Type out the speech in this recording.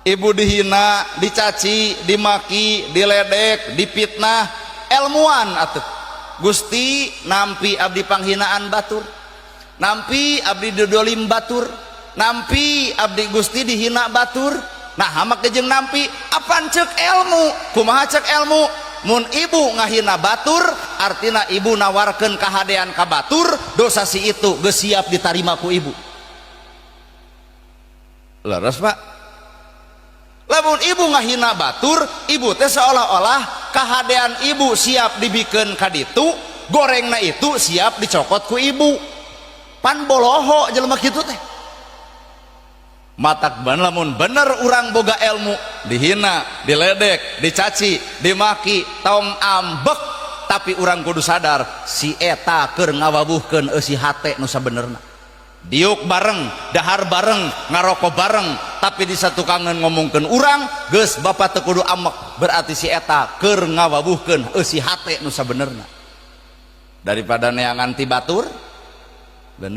ibu dihina, dicaci, dimaki, diledek, dipitnah, ilmuwan atuh. Gusti nampi abdi panghinaan batur, nampi abdi dodolim batur, nampi abdi Gusti dihina batur. Nah hamak jeung nampi apaan cek ilmu, kumaha cek ilmu. Mun ibu ngahina batur artina ibu nawarkeun kahadean ka batur, dosa si itu geus siap ditarima ku ibu. Leres Pak. Lamun ibu ngahina batur, ibu teh seolah-olah kahadean ibu siap dibikeun ka ditu, gorengna itu siap dicokot ku ibu. Pan boloho jelema kitu teh. Matak ban lamun bener urang boga ilmu, dihina, diledek, dicaci, dimaki, tong ambek, tapi urang kudu sadar si eta keur ngawabuhkeun eusi hate nu sabenerna. Diuk bareng, dahar bareng, ngaroko bareng, tapi di satu kangen ngomongkeun urang geus bapa teu kudu amek, berarti si eta keur ngawabuhkeun eusi hate nu sabenerna. Daripada neangan ti batur bener